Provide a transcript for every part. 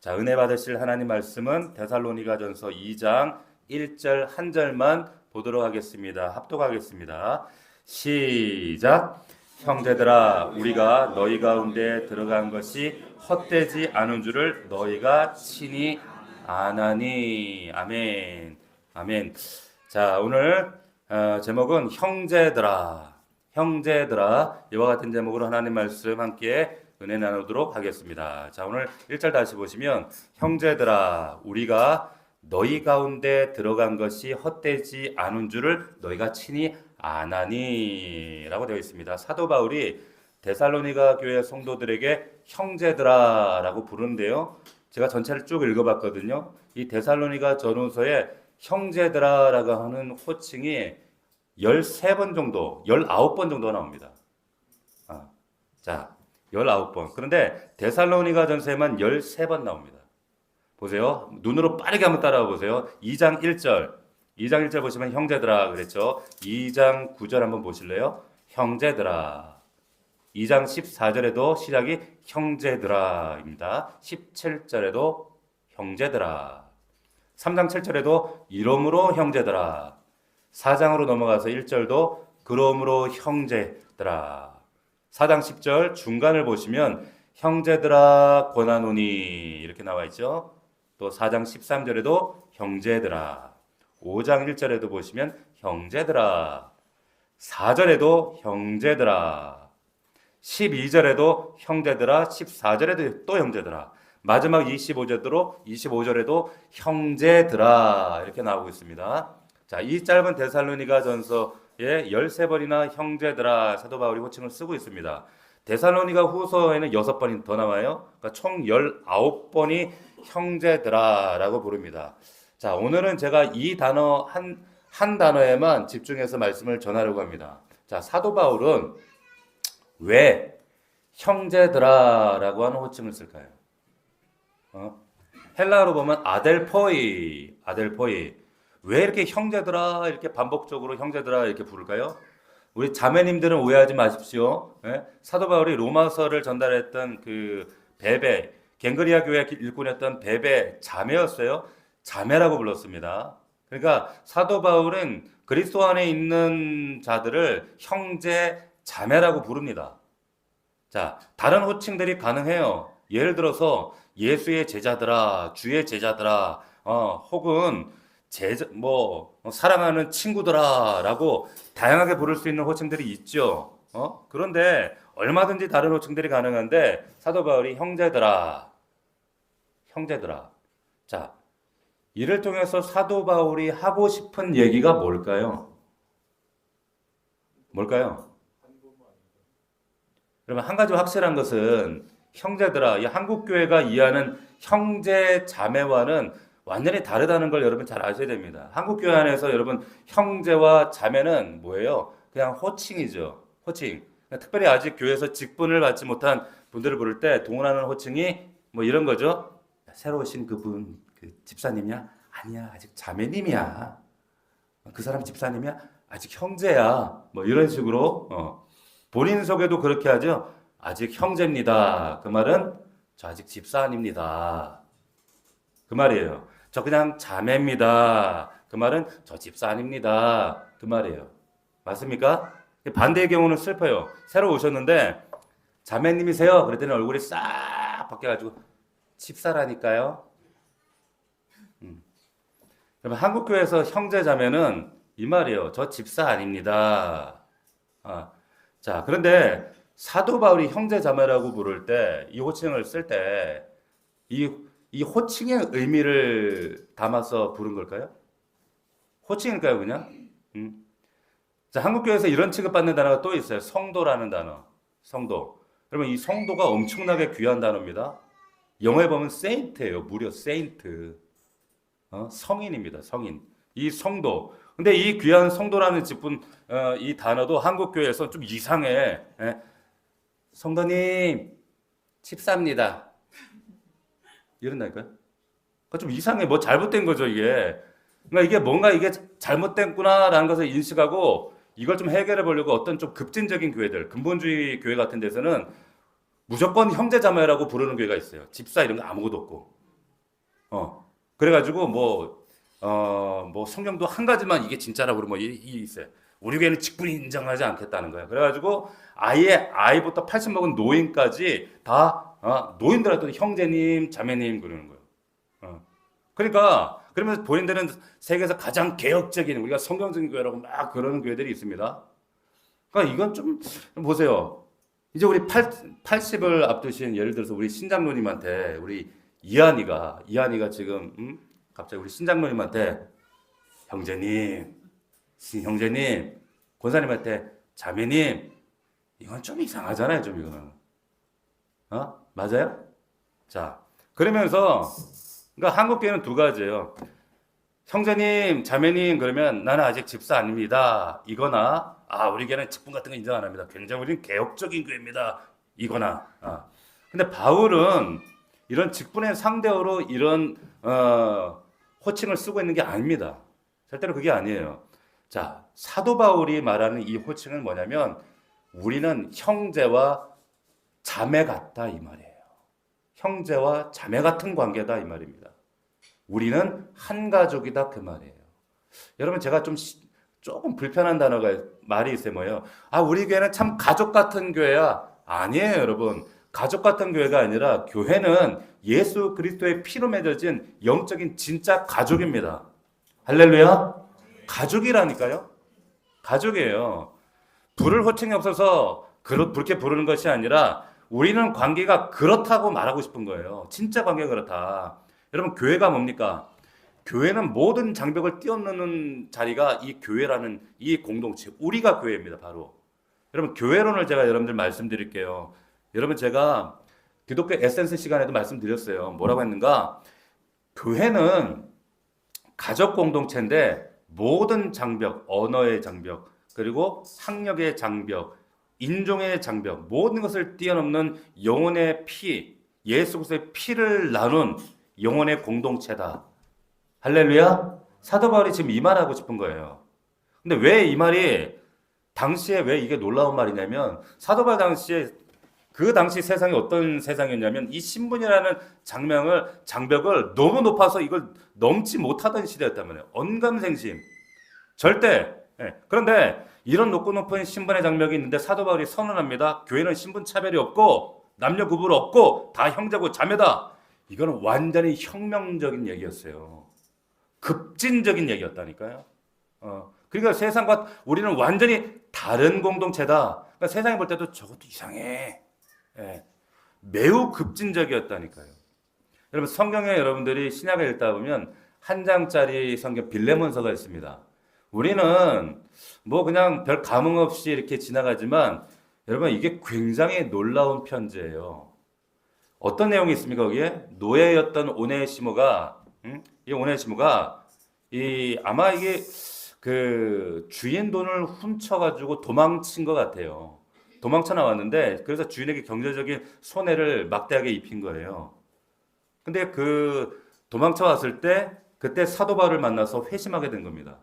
자, 은혜 받으실 하나님 말씀은 데살로니가전서 2장 1절 한 절만 보도록 하겠습니다. 합독하겠습니다. 시작. 형제들아, 우리가 너희 가운데 들어간 것이 헛되지 않은 줄을 너희가 친히 아나니. 아멘. 아멘. 자, 오늘 제목은 형제들아. 형제들아. 이와 같은 제목으로 하나님 말씀 함께 은혜 나누도록 하겠습니다. 자, 오늘 1절 다시 보시면 형제들아, 우리가 너희 가운데 들어간 것이 헛되지 않은 줄을 너희가 친히 아나니 라고 되어 있습니다. 사도 바울이 데살로니가 교회 성도들에게 형제들아 라고 부르는데요, 제가 전체를 쭉 읽어봤거든요. 이 데살로니가 전후서에 형제들아 라고 하는 호칭이 13번 정도, 19번 정도 나옵니다. 자, 19번. 그런데 데살로니가 전서에만 13번 나옵니다. 보세요. 눈으로 빠르게 한번 따라와 보세요. 2장 1절. 2장 1절 보시면 형제들아 그랬죠. 2장 9절 한번 보실래요? 형제들아. 2장 14절에도 시작이 형제들아입니다. 17절에도 형제들아. 3장 7절에도 이러므로 형제들아. 4장으로 넘어가서 1절도 그러므로 형제들아. 4장 10절 중간을 보시면 형제들아 권하노니 이렇게 나와 있죠. 또 4장 13절에도 형제들아. 5장 1절에도 보시면 형제들아. 4절에도 형제들아. 12절에도 형제들아. 14절에도 또 형제들아. 마지막 25절에도 형제들아 이렇게 나오고 있습니다. 자, 이 짧은 데살로니가 전서에 13번이나 형제들아 사도 바울이 호칭을 쓰고 있습니다. 데살로니가 후서에는 6번이 더 나와요. 그러니까 총 19번이 형제들아라고 부릅니다. 자, 오늘은 제가 이 단어 한 단어에만 집중해서 말씀을 전하려고 합니다. 자, 사도 바울은 왜 형제들아라고 하는 호칭을 쓸까요? 헬라어로 보면 아델포이. 왜 이렇게 형제들아 이렇게 반복적으로 형제들아 이렇게 부를까요? 우리 자매님들은 오해하지 마십시오. 예? 사도 바울이 로마서를 전달했던 그 베베, 갱그리아 교회 일꾼이었던 베베 자매였어요. 자매라고 불렀습니다. 그러니까 사도 바울은 그리스도 안에 있는 자들을 형제 자매라고 부릅니다. 자, 다른 호칭들이 가능해요. 예를 들어서 예수의 제자들아, 주의 제자들아, 혹은 사랑하는 친구들아라고 다양하게 부를 수 있는 호칭들이 있죠. 그런데 얼마든지 다른 호칭들이 가능한데 사도 바울이 형제들아. 자, 이를 통해서 사도 바울이 하고 싶은 얘기가 뭘까요? 그러면 한 가지 확실한 것은 형제들아, 이 한국 교회가 이해하는 형제 자매와는 완전히 다르다는 걸 여러분 잘 아셔야 됩니다. 한국 교회 안에서 여러분 형제와 자매는 뭐예요? 그냥 호칭이죠. 호칭. 특별히 아직 교회에서 직분을 받지 못한 분들을 부를 때 동원하는 호칭이 뭐 이런 거죠. 새로 오신 그분 그 집사님이야? 아니야, 아직 자매님이야. 그 사람 집사님이야? 아직 형제야. 뭐 이런 식으로 본인 소개도 그렇게 하죠. 아직 형제입니다. 그 말은 저 아직 집사 아닙니다. 그 말이에요. 저 그냥 자매입니다. 그 말은 저 집사 아닙니다. 그 말이에요. 맞습니까? 반대의 경우는 슬퍼요. 새로 오셨는데 자매님이세요? 그랬더니 얼굴이 싹 바뀌어가지고 집사라니까요. 그러면 한국교회에서 형제 자매는 이 말이에요. 저 집사 아닙니다. 자, 그런데 사도 바울이 형제 자매라고 부를 때, 이 호칭을 쓸 때, 이 호칭의 의미를 담아서 부른 걸까요? 호칭일까요, 그냥? 자, 한국교회에서 이런 취급받는 단어가 또 있어요. 성도라는 단어. 성도. 여러분, 이 성도가 엄청나게 귀한 단어입니다. 영어에 보면 saint예요. 무려 saint. 성인입니다. 성인. 이 성도. 근데 이 귀한 성도라는 직분, 이 단어도 한국교회에서 좀 이상해. 예? 성도님, 집사입니다. 이런다니까요? 좀 이상해. 뭐 잘못된 거죠, 이게. 그러니까 이게 뭔가 이게 잘못됐구나라는 것을 인식하고 이걸 좀 해결해 보려고 어떤 좀 급진적인 교회들, 근본주의 교회 같은 데서는 무조건 형제자매라고 부르는 교회가 있어요. 집사 이런 거 아무것도 없고. 그래가지고 뭐 성경도 한 가지만 이게 진짜라고 그러면 이 있어요. 우리 교회는 직분이 인정하지 않겠다는 거예요. 그래가지고 아이부터 80 먹은 노인까지 다 노인들한테 형제님, 자매님 그러는 거예요. 그러니까 그러면서 본인들은 세계에서 가장 개혁적인 우리가 성경적인 교회라고 막 그러는 교회들이 있습니다. 그러니까 이건 좀 보세요. 이제 우리 80을 앞두신 예를 들어서 우리 신장로님한테 우리 이한이가 지금 갑자기 우리 신장로님한테 형제님, 형제님, 권사님한테 자매님 이건 좀 이상하잖아요, 좀 이거는. 맞아요? 자, 그러면서 그러니까 한국 교회는 두 가지예요. 형제님, 자매님 그러면 나는 아직 집사 아닙니다. 이거나 우리 교회는 직분 같은 거 인정 안 합니다. 굉장히 우리는 개혁적인 교회입니다. 이거나. 근데 바울은 이런 직분의 상대어로 이런 호칭을 쓰고 있는 게 아닙니다. 절대로 그게 아니에요. 자, 사도 바울이 말하는 이 호칭은 뭐냐면 우리는 형제와 자매 같다 이 말이에요. 형제와 자매 같은 관계다 이 말입니다. 우리는 한 가족이다 그 말이에요. 여러분 제가 조금 불편한 말이 있어요. 뭐예요? 우리 교회는 참 가족 같은 교회야. 아니에요, 여러분. 가족 같은 교회가 아니라 교회는 예수 그리스도의 피로 맺어진 영적인 진짜 가족입니다. 할렐루야. 가족이라니까요. 가족이에요. 부를 호칭이 없어서 그렇게 부르는 것이 아니라 우리는 관계가 그렇다고 말하고 싶은 거예요. 진짜 관계가 그렇다. 여러분 교회가 뭡니까? 교회는 모든 장벽을 뛰어넘는 자리가 이 교회라는 이 공동체. 우리가 교회입니다. 바로. 여러분 교회론을 제가 여러분들 말씀드릴게요. 여러분 제가 기독교 에센스 시간에도 말씀드렸어요. 뭐라고 했는가? 교회는 가족 공동체인데 모든 장벽, 언어의 장벽, 그리고 학력의 장벽, 인종의 장벽, 모든 것을 뛰어넘는 영혼의 피, 예수 그리스도의 피를 나눈 영혼의 공동체다. 할렐루야. 사도 바울이 지금 이 말하고 싶은 거예요. 근데 왜 이 말이 당시에 왜 이게 놀라운 말이냐면 사도 바울 당시에 그 당시 세상이 어떤 세상이었냐면 이 신분이라는 장벽을 너무 높아서 이걸 넘지 못하던 시대였단 말이에요. 언감생심. 절대. 그런데 이런 높은 신분의 장벽이 있는데 사도 바울이 선언합니다. 교회는 신분 차별이 없고 남녀 구분 없고 다 형제고 자매다. 이거는 완전히 혁명적인 얘기였어요. 급진적인 얘기였다니까요. 그러니까 세상과 우리는 완전히 다른 공동체다. 그러니까 세상이 볼 때도 저것도 이상해. 매우 급진적이었다니까요. 여러분 성경에 여러분들이 신약을 읽다 보면 한 장짜리 성경 빌레몬서가 있습니다. 우리는 그냥 별 감흥 없이 이렇게 지나가지만 여러분 이게 굉장히 놀라운 편지예요. 어떤 내용이 있습니까? 거기에 노예였던 오네시모가 이 오네시모가 아마 이게 그 주인 돈을 훔쳐가지고 도망친 것 같아요. 도망쳐 나왔는데 그래서 주인에게 경제적인 손해를 막대하게 입힌 거예요. 근데 그 도망쳐 왔을 때 그때 사도 바울을 만나서 회심하게 된 겁니다.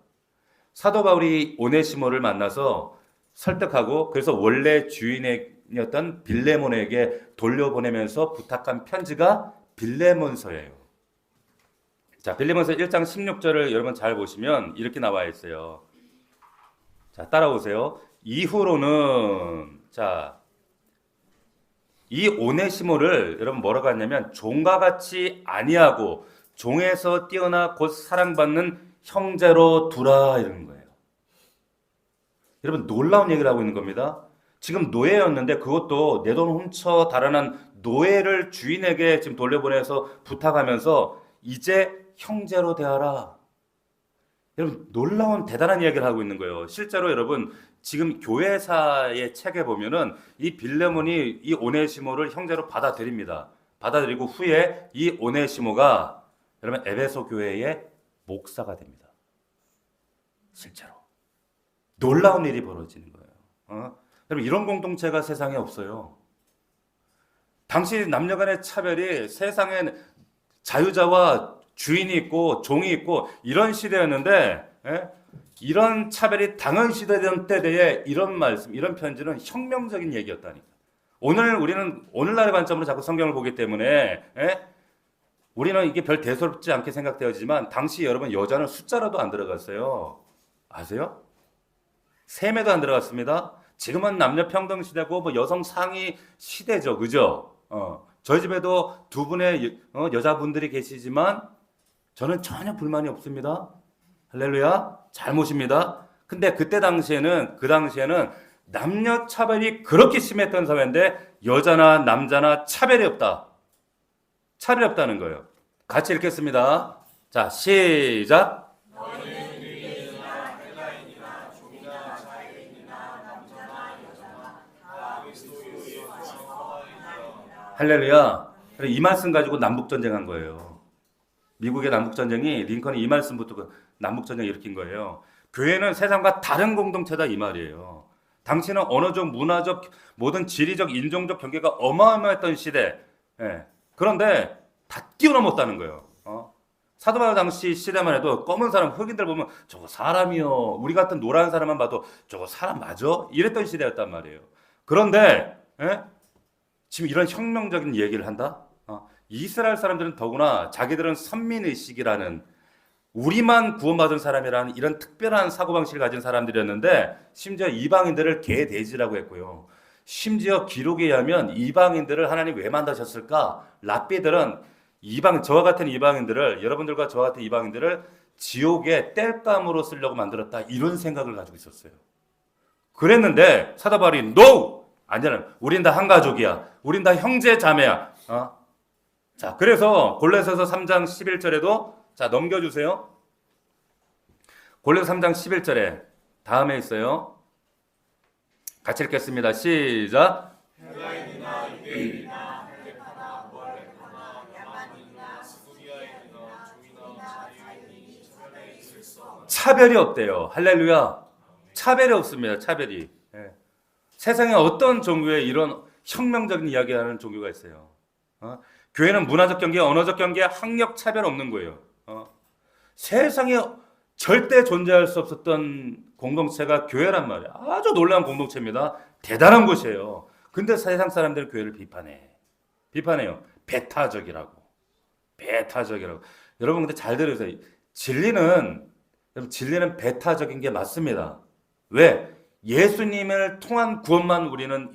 사도 바울이 오네시모를 만나서 설득하고 그래서 원래 주인이었던 빌레몬에게 돌려보내면서 부탁한 편지가 빌레몬서예요. 자, 빌레몬서 1장 16절을 여러분 잘 보시면 이렇게 나와 있어요. 자, 따라오세요. 이후로는 이 오네시모를 여러분 뭐라고 하냐면 종과 같이 아니하고 종에서 뛰어나 곧 사랑받는 형제로 두라 이러는 거예요. 여러분 놀라운 얘기를 하고 있는 겁니다. 지금 노예였는데 그것도 내 돈 훔쳐 달아난 노예를 주인에게 지금 돌려보내서 부탁하면서 이제 형제로 대하라. 여러분 놀라운 대단한 이야기를 하고 있는 거예요. 실제로 여러분 지금 교회사의 책에 보면은 이 빌레몬이 이 오네시모를 형제로 받아들입니다. 받아들이고 후에 이 오네시모가 여러분 에베소 교회의 목사가 됩니다. 실제로 놀라운 일이 벌어지는 거예요. 여러분 이런 공동체가 세상에 없어요. 당시 남녀간의 차별이 세상에 자유자와 주인이 있고 종이 있고 이런 시대였는데 이런 차별이 당연시되던 때에 이런 말씀, 이런 편지는 혁명적인 얘기였다니까. 우리는 오늘날의 관점으로 자꾸 성경을 보기 때문에 우리는 이게 별 대수롭지 않게 생각되어지지만 당시 여러분 여자는 숫자라도 안 들어갔어요. 아세요? 셈에도 안 들어갔습니다. 지금은 남녀 평등 시대고 뭐 여성 상위 시대죠, 그죠? 저희 집에도 두 분의 여자분들이 계시지만 저는 전혀 불만이 없습니다. 할렐루야, 잘 모십니다. 근데 그때 당시에는 그 당시에는 남녀 차별이 그렇게 심했던 사회인데 여자나 남자나 차별이 없다. 차별이 없다는 거예요. 같이 읽겠습니다. 자, 시작. 할렐루야. 이 말씀 가지고 남북전쟁한 거예요. 미국의 남북전쟁이 링컨이 이 말씀부터 그 남북전쟁을 일으킨 거예요. 교회는 세상과 다른 공동체다 이 말이에요. 당시는 언어적, 문화적, 모든 지리적, 인종적 경계가 어마어마했던 시대. 예. 그런데 다 뛰어넘었다는 거예요. 사도 바울 당시 시대만 해도 검은 사람, 흑인들 보면 저거 사람이요. 우리 같은 노란 사람만 봐도 저거 사람 맞아? 이랬던 시대였단 말이에요. 그런데 예? 지금 이런 혁명적인 얘기를 한다? 이스라엘 사람들은 더구나 자기들은 선민의식이라는 우리만 구원받은 사람이라는 이런 특별한 사고방식을 가진 사람들이었는데 심지어 이방인들을 개돼지라고 했고요. 심지어 기록에 의하면 이방인들을 하나님 왜 만드셨을까? 랍비들은 저와 같은 이방인들을 여러분들과 저와 같은 이방인들을 지옥의 땔감으로 쓰려고 만들었다 이런 생각을 가지고 있었어요. 그랬는데 사도 바울이 NO! 아니야, 우린 다 한 가족이야. 우린 다 형제 자매야. 자, 그래서 골로새서 3장 11절에도 자, 넘겨주세요. 골로새 3장 11절에 다음에 있어요. 같이 읽겠습니다. 시작. 차별이 없대요. 할렐루야. 차별이 없습니다. 차별이. 예. 세상에 어떤 종교에 이런 혁명적인 이야기하는 종교가 있어요. 교회는 문화적 경계, 언어적 경계, 학력 차별 없는 거예요. 세상에 절대 존재할 수 없었던 공동체가 교회란 말이에요. 아주 놀라운 공동체입니다. 대단한 곳이에요. 근데 세상 사람들은 교회를 비판해요. 배타적이라고. 여러분 근데 잘 들으세요. 진리는 배타적인 게 맞습니다. 왜? 예수님을 통한 구원만 우리는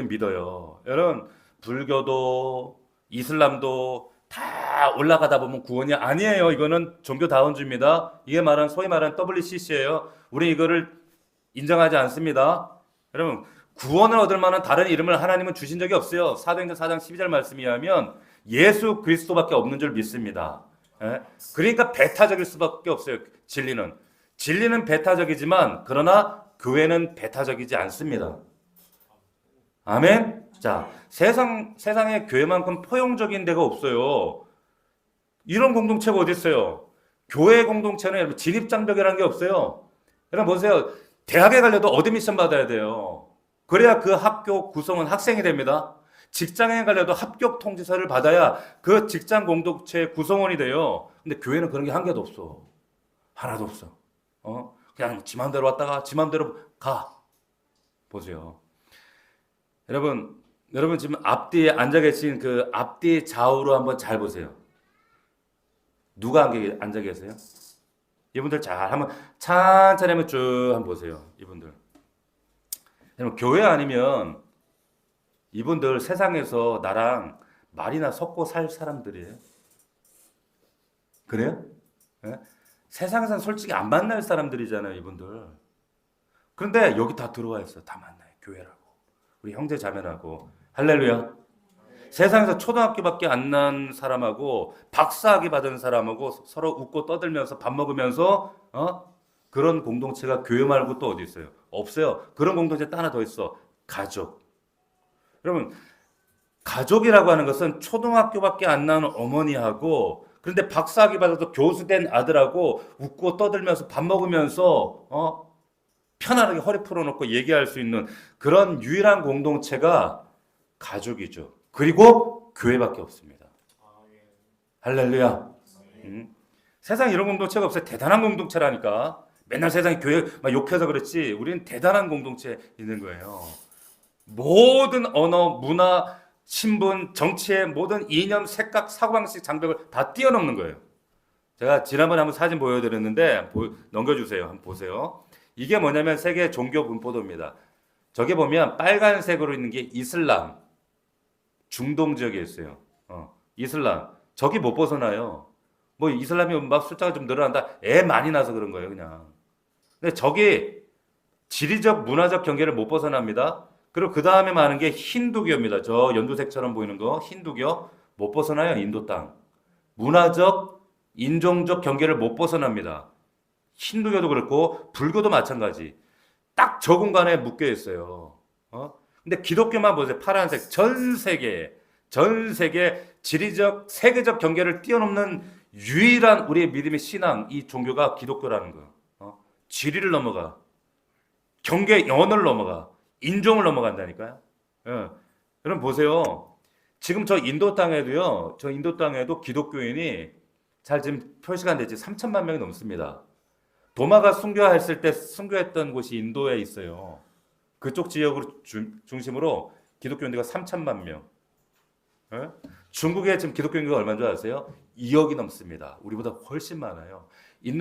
믿어요. 여러분 불교도 이슬람도 다 올라가다 보면 구원이 아니에요. 이거는 종교 다운주의입니다. 이게 소위 말하는 WCC예요. 우리 이거를 인정하지 않습니다. 여러분 구원을 얻을 만한 다른 이름을 하나님은 주신 적이 없어요. 사도행전 4장 12절 말씀에 의하면 예수 그리스도밖에 없는 줄 믿습니다. 그러니까 배타적일 수밖에 없어요. 진리는 배타적이지만 그러나 교회는 배타적이지 않습니다. 아멘. 자, 세상에 교회만큼 포용적인 데가 없어요. 이런 공동체가 어디 있어요? 교회 공동체는 여러분 진입장벽이라는 게 없어요. 여러분 보세요. 대학에 가려도 어드미션 받아야 돼요. 그래야 그 학교 구성원 학생이 됩니다. 직장에 가려도 합격 통지서를 받아야 그 직장 공동체 구성원이 돼요. 근데 교회는 그런 게 한 개도 없어. 하나도 없어. 그냥 지 맘대로 왔다가 지 맘대로 가. 보세요. 여러분 지금 앞뒤에 앉아 계신 그 앞뒤 좌우로 한번 잘 보세요. 누가 앉아 계세요? 이분들 잘 한번 천천히 한번 쭉 한번 보세요. 이분들. 여러분 교회 아니면 이분들 세상에서 나랑 말이나 섞고 살 사람들이에요. 그래요? 네? 세상에서는 솔직히 안 만날 사람들이잖아요, 이분들. 그런데 여기 다 들어와 있어요. 다 만나요. 교회라고. 우리 형제 자매라고. 할렐루야. 세상에서 초등학교밖에 안 난 사람하고 박사학위 받은 사람하고 서로 웃고 떠들면서 밥 먹으면서 그런 공동체가 교회 말고 또 어디 있어요? 없어요. 그런 공동체 또 하나 더 있어. 가족. 여러분 가족이라고 하는 것은 초등학교밖에 안 나온 어머니하고 그런데 박사학위 받아서 교수된 아들하고 웃고 떠들면서 밥 먹으면서 편안하게 허리 풀어놓고 얘기할 수 있는 그런 유일한 공동체가 가족이죠. 그리고 교회밖에 없습니다. 할렐루야. 세상에 이런 공동체가 없어요. 대단한 공동체라니까. 맨날 세상에 교회 막 욕해서 그렇지 우리는 대단한 공동체 있는 거예요. 모든 언어, 문화, 신분, 정치의 모든 이념, 색각, 사고방식, 장벽을 다 뛰어넘는 거예요. 제가 지난번에 한번 사진 보여드렸는데 넘겨주세요. 한번 보세요. 이게 뭐냐면 세계 종교 분포도입니다. 저게 보면 빨간색으로 있는 게 이슬람, 중동 지역에 있어요. 이슬람. 저기 못 벗어나요. 뭐 이슬람이 막 숫자가 좀 늘어난다. 애 많이 나서 그런 거예요, 그냥. 근데 저기 지리적, 문화적 경계를 못 벗어납니다. 그리고 그 다음에 많은 게 힌두교입니다. 저 연두색처럼 보이는 거 힌두교 못 벗어나요, 인도 땅. 문화적, 인종적 경계를 못 벗어납니다. 힌두교도 그렇고 불교도 마찬가지. 딱 저 공간에 묶여 있어요. 근데 기독교만 보세요. 파란색. 전 세계 지리적, 세계적 경계를 뛰어넘는 유일한 우리의 믿음의 신앙, 이 종교가 기독교라는 거예요. 지리를 넘어가. 경계, 언어를 넘어가. 인종을 넘어간다니까요. 예. 여러분 보세요. 지금 저 인도 땅에도요. 저 인도 땅에도 기독교인이 잘 지금 표시가 안 되지 3천만 명이 넘습니다. 도마가 순교했을 때 순교했던 곳이 인도에 있어요. 그쪽 지역으로 중심으로 기독교인들가 3천만 명. 예? 중국에 지금 기독교인들가 얼마인 줄 아세요? 2억이 넘습니다. 우리보다 훨씬 많아요.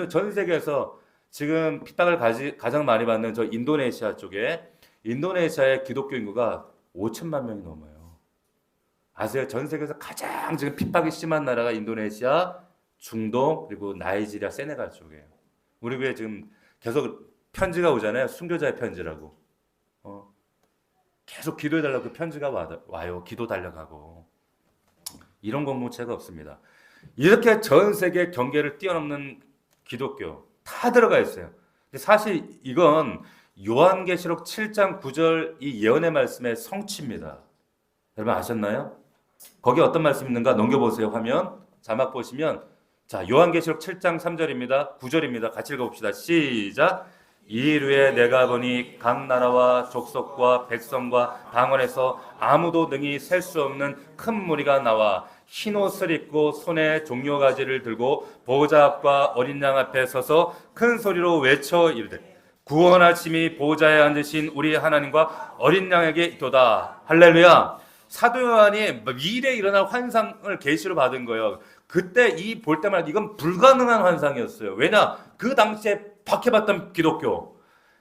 전 세계에서 지금 핍박을 가장 많이 받는 저 인도네시아 쪽에 인도네시아의 기독교 인구가 5천만 명이 넘어요. 아세요? 전 세계에서 가장 지금 핍박이 심한 나라가 인도네시아, 중동, 그리고 나이지리아, 세네갈 쪽이에요. 우리 교회 지금 계속 편지가 오잖아요. 순교자의 편지라고. 계속 기도해달라고 그 편지가 와요. 기도 달려가고. 이런 공동체가 없습니다. 이렇게 전 세계 경계를 뛰어넘는 기독교 다 들어가 있어요. 근데 사실 이건 요한계시록 7장 9절 이 예언의 말씀의 성취입니다. 여러분 아셨나요? 거기 어떤 말씀이 있는가 넘겨보세요. 화면 자막 보시면 자 요한계시록 7장 3절입니다. 9절입니다. 같이 읽어봅시다. 시작. 이일 후에 내가 보니 각 나라와 족속과 백성과 방언에서 아무도 능히 셀 수 없는 큰 무리가 나와 흰 옷을 입고 손에 종려가지를 들고 보호자 앞과 어린 양 앞에 서서 큰 소리로 외쳐 이르되 구원하심이 보호자에 앉으신 우리 하나님과 어린 양에게 있도다. 할렐루야. 사도 요한이 미래에 일어날 환상을 계시로 받은 거예요. 그때 이 볼 때마다 이건 불가능한 환상이었어요. 왜냐? 그 당시에 박해받던 기독교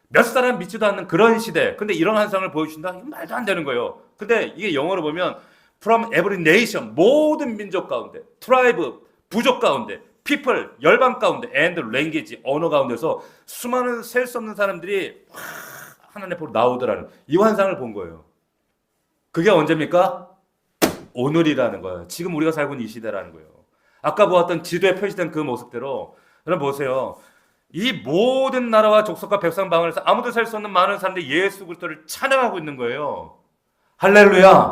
몇 사람 믿지도 않는 그런 시대. 근데 이런 환상을 보여준다? 이건 말도 안 되는 거예요. 근데 이게 영어로 보면 from every nation 모든 민족 가운데 tribe 부족 가운데 people 열방 가운데 and language 언어 가운데서 수많은 셀 수 없는 사람들이 하나님 앞으로 나오더라는 이 환상을 본 거예요. 그게 언제입니까? 오늘이라는 거예요. 지금 우리가 살고 있는 이 시대라는 거예요. 아까 보았던 지도에 표시된 그 모습대로 여러분 보세요. 이 모든 나라와 족속과 백성 방언에서 아무도 살 수 없는 많은 사람들이 예수 그리스도를 찬양하고 있는 거예요. 할렐루야.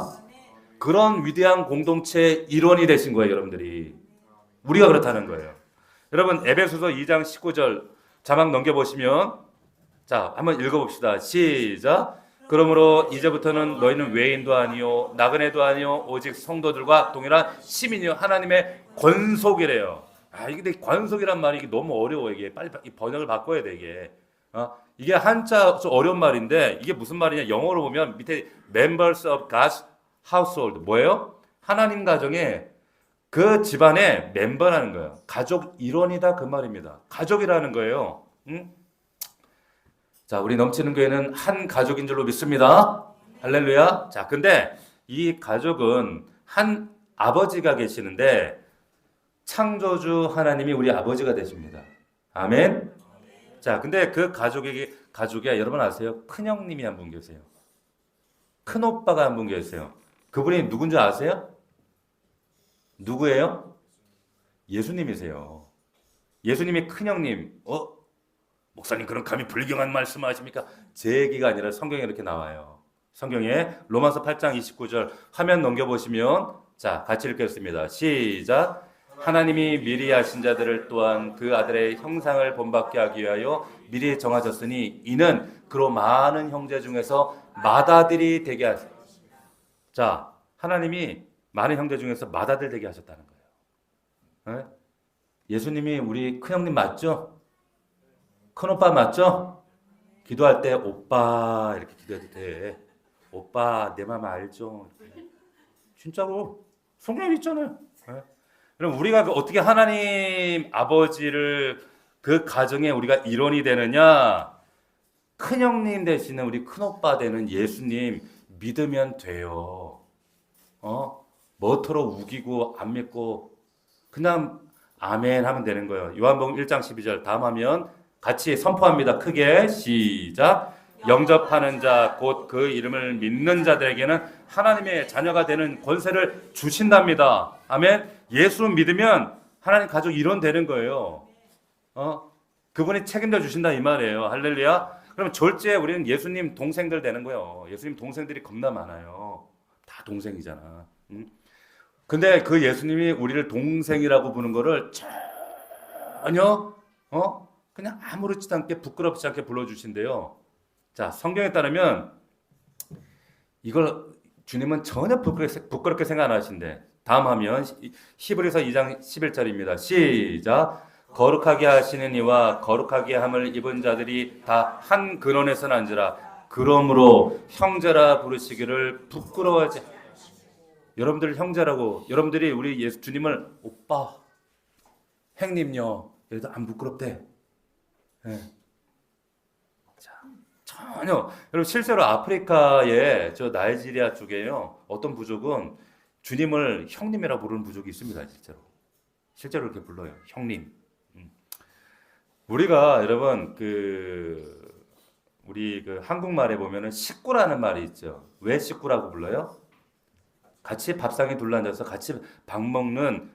그런 위대한 공동체의 일원이 되신 거예요, 여러분들이. 우리가 그렇다는 거예요. 여러분 에베소서 2장 19절 자막 넘겨보시면 자 한번 읽어봅시다. 시작. 그러므로 이제부터는 너희는 외인도 아니요 나그네도 아니요 오직 성도들과 동일한 시민이요 하나님의 권속이래요. 이게 권속이란 말이 이게 너무 어려워. 이게 빨리 번역을 바꿔야 돼 이게. 이게 한자 좀 어려운 말인데 이게 무슨 말이냐? 영어로 보면 밑에 members of God's household 뭐예요? 하나님 가정의 그 집안의 멤버라는 거예요. 가족 일원이다 그 말입니다. 가족이라는 거예요. 응? 자, 우리 넘치는 교회는 한 가족인 줄로 믿습니다. 할렐루야. 자, 근데 이 가족은 한 아버지가 계시는데 창조주 하나님이 우리 아버지가 되십니다. 아멘. 자, 근데 그 가족에 여러분 아세요? 큰형님이 한 분 계세요. 큰오빠가 한 분 계세요. 그분이 누군지 아세요? 누구예요? 예수님이세요. 예수님이 큰형님. 목사님 그럼 감히 불경한 말씀을 하십니까? 제 얘기가 아니라 성경에 이렇게 나와요. 성경에 로마서 8장 29절 화면 넘겨보시면 자 같이 읽겠습니다. 시작. 하나님이 미리 하신 자들을 또한 그 아들의 형상을 본받게 하기 위하여 미리 정하셨으니 이는 그로 많은 형제 중에서 맏아들이 되게 하셨다. 자 하나님이 많은 형제 중에서 맏아들 되게 하셨다는 거예요. 네? 예수님이 우리 큰형님 맞죠? 큰오빠 맞죠? 기도할 때 오빠 이렇게 기도해도 돼. 오빠 내 맘 알죠? 진짜로 성경에 있잖아요. 예. 그럼 우리가 어떻게 하나님 아버지를 그 가정에 우리가 일원이 되느냐? 큰형님 되시는 우리 큰오빠 되는 예수님 믿으면 돼요. 뭐터로 우기고 안 믿고 그냥 아멘 하면 되는 거예요. 요한복음 1장 12절 다음 하면 같이 선포합니다. 크게 시작. 영접하는 자 곧 그 이름을 믿는 자들에게는 하나님의 자녀가 되는 권세를 주신답니다. 아멘. 예수 믿으면 하나님 가족 일원 되는 거예요. 그분이 책임져 주신다 이 말이에요. 할렐루야. 그럼 졸지에 우리는 예수님 동생들 되는 거예요. 예수님 동생들이 겁나 많아요. 다 동생이잖아. 근데 그 예수님이 우리를 동생이라고 부르는 거를 전혀 그냥 아무렇지도 않게 부끄럽지 않게 불러주신대요. 자, 성경에 따르면 이걸 주님은 전혀 부끄럽게 생각 안 하신대. 다음 하면 히브리서 2장 11절입니다. 시작. 거룩하게 하시는 이와 거룩하게 함을 입은 자들이 다 한 근원에서 난지라. 그러므로 형제라 부르시기를 부끄러워하지. 여러분들 형제라고, 여러분들이 우리 예수 주님을 오빠, 형님요, 얘도 안 부끄럽대. 네. 자, 전혀. 여러분 실제로 아프리카의 저 나이지리아 쪽에요, 어떤 부족은 주님을 형님이라고 부르는 부족이 있습니다. 실제로 이렇게 불러요. 형님. 우리가 여러분 우리 한국말에 보면은 식구라는 말이 있죠. 왜 식구라고 불러요? 같이 밥상에 둘러앉아서 같이 밥 먹는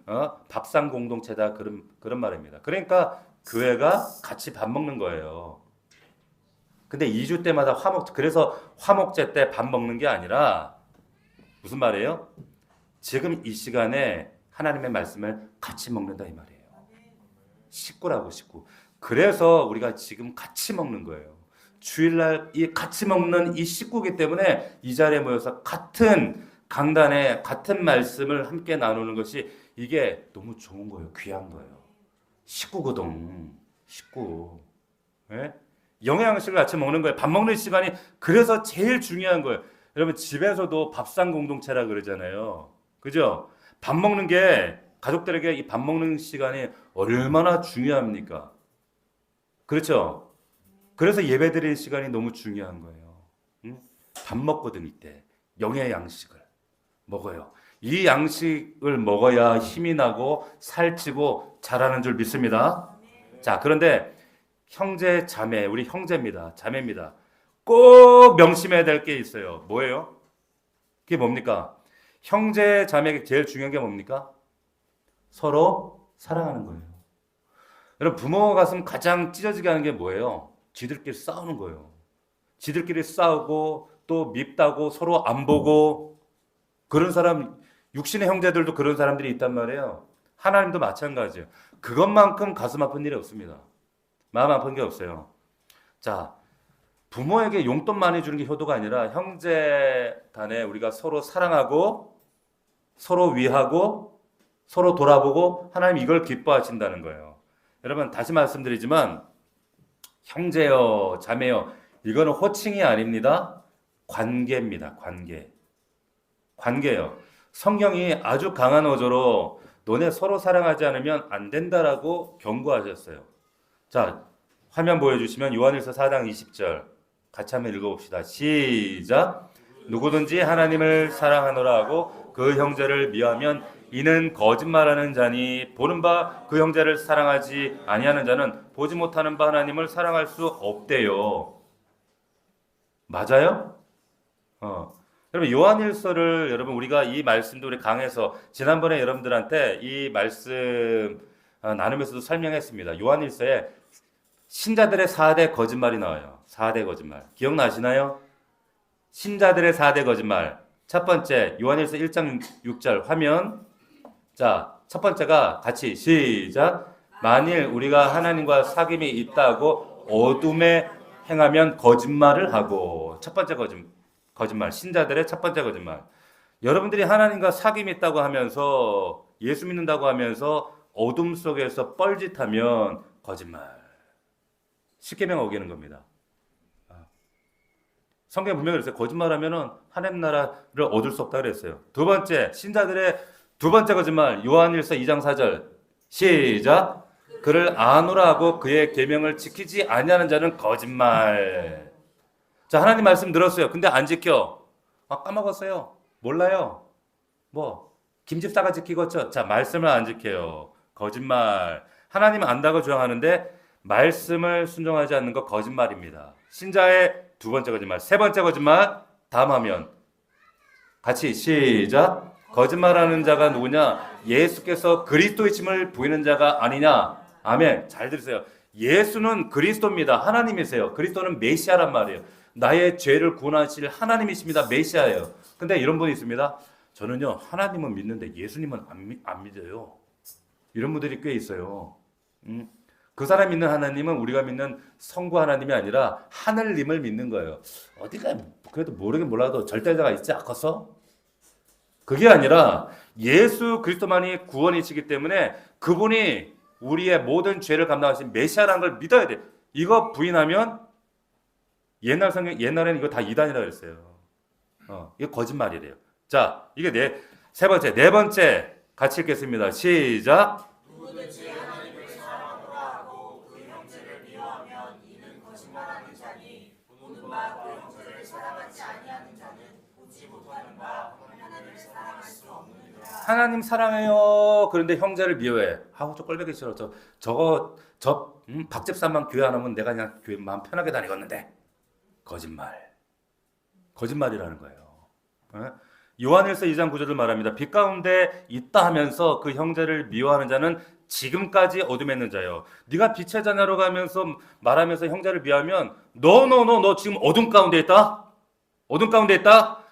밥상 공동체다 그런 말입니다. 그러니까 교회가 같이 밥 먹는 거예요. 근데 2주 때마다 그래서 화목제 때 밥 먹는 게 아니라 무슨 말이에요? 지금 이 시간에 하나님의 말씀을 같이 먹는다 이 말이에요. 식구라고 식구. 그래서 우리가 지금 같이 먹는 거예요. 주일날 이 같이 먹는 이 식구이기 때문에 이 자리에 모여서 같은 강단에 같은 말씀을 함께 나누는 것이 이게 너무 좋은 거예요. 귀한 거예요. 식구거든. 식구. 예? 영양식을 같이 먹는 거예요. 밥 먹는 시간이 그래서 제일 중요한 거예요. 여러분 집에서도 밥상 공동체라 그러잖아요. 그죠? 밥 먹는 게 가족들에게 이 밥 먹는 시간이 얼마나 중요합니까? 그렇죠? 그래서 예배 드리는 시간이 너무 중요한 거예요. 응? 밥 먹거든 이때. 영의 양식을 먹어요. 이 양식을 먹어야 힘이 나고 살찌고 자라는 줄 믿습니다. 자, 그런데 형제 자매, 우리 형제입니다. 자매입니다. 꼭 명심해야 될 게 있어요. 뭐예요? 그게 뭡니까? 형제 자매에게 제일 중요한 게 뭡니까? 서로 사랑하는 거예요. 여러분 부모 가슴 가장 찢어지게 하는 게 뭐예요? 지들끼리 싸우는 거예요. 지들끼리 싸우고 또 밉다고 서로 안 보고 그런 사람, 육신의 형제들도 그런 사람들이 있단 말이에요. 하나님도 마찬가지예요. 그것만큼 가슴 아픈 일이 없습니다. 마음 아픈 게 없어요. 자, 부모에게 용돈 많이 주는 게 효도가 아니라 형제 간에 우리가 서로 사랑하고 서로 위하고 서로 돌아보고 하나님 이걸 기뻐하신다는 거예요. 여러분 다시 말씀드리지만 형제요 자매요 이거는 호칭이 아닙니다. 관계입니다. 관계예요. 성경이 아주 강한 어조로 너네 서로 사랑하지 않으면 안 된다라고 경고하셨어요. 자, 화면 보여주시면 요한일서 4장 20절 같이 한번 읽어봅시다. 시작. 누구든지 하나님을 사랑하노라 하고 그 형제를 미워하면 이는 거짓말하는 자니 보는 바 그 형제를 사랑하지 아니하는 자는 보지 못하는 바 하나님을 사랑할 수 없대요. 맞아요? 여러분 요한일서를 여러분 우리가 이 말씀도 우리 강해서 지난번에 여러분들한테 이 말씀 나누면서도 설명했습니다. 요한일서에 신자들의 4대 거짓말이 나와요. 4대 거짓말. 기억나시나요? 신자들의 4대 거짓말. 첫 번째 요한일서 1장 6절 화면. 자, 첫 번째가 같이 시작. 만일 우리가 하나님과 사귐이 있다고 어둠에 행하면 거짓말을 하고. 첫 번째 거짓말. 신자들의 첫 번째 거짓말. 여러분들이 하나님과 사귐이 있다고 하면서 예수 믿는다고 하면서 어둠 속에서 뻘짓하면 거짓말. 십계명 어기는 겁니다. 성경에 분명히 그랬어요. 거짓말하면은 하나님 나라를 얻을 수 없다 그랬어요. 두 번째, 신자들의 두 번째 거짓말. 요한일서 2장 4절. 시작. 그를 아노라 하고 그의 계명을 지키지 아니하는 자는 거짓말. 자, 하나님 말씀 들었어요. 근데 안 지켜. 까먹었어요. 몰라요. 뭐 김집사가 지키겠죠. 자, 말씀을 안 지켜요. 거짓말. 하나님 안다고 주장하는데 말씀을 순종하지 않는 거 거짓말입니다. 신자의 두 번째 거짓말. 세 번째 거짓말. 다음 화면. 같이 시작. 거짓말하는 자가 누구냐? 예수께서 그리스도이심을 보이는 자가 아니냐? 아멘. 잘 들으세요. 예수는 그리스도입니다. 하나님이세요. 그리스도는 메시아란 말이에요. 나의 죄를 구원하실 하나님이십니다. 메시아예요. 근데 이런 분이 있습니다. 저는요 하나님은 믿는데 예수님은 안 믿어요. 이런 분들이 꽤 있어요. 그 사람 믿는 하나님은 우리가 믿는 성부 하나님이 아니라 하늘님을 믿는 거예요. 어디가 그래도 모르긴 몰라도 절대자가 있지 않겠어? 그게 아니라 예수 그리스도만이 구원이시기 때문에 그분이 우리의 모든 죄를 감당하신 메시아라는 걸 믿어야 돼. 이거 부인하면 옛날에는 이거 다 이단이라고 그랬어요. 이거 거짓말이래요. 자, 이게 세 번째, 네 번째 같이 읽겠습니다. 시작. 누구든지 하나님을 사랑하노라 하고 그 형제를 미워하면 이는 거짓말하는 자니 보는 바 그 형제를 사랑하지 아니하는 자는 보지 못하는 바 하나님을 사랑할 수 없느니라. 하나님 사랑해요. 그런데 형제를 미워해. 저 꼴보기 싫어. 박 집사만 교회 안 오면 내가 그냥 교회 마음 편하게 다니겠는데. 거짓말이라는 거예요. 요한일서 2장 9절을 말합니다. 빛 가운데 있다 하면서 그 형제를 미워하는 자는 지금까지 어둠에 있는 자요. 네가 빛의 자녀로 가면서 말하면서 형제를 미워하면 너 지금 어둠 가운데 있다? 어둠 가운데 있다?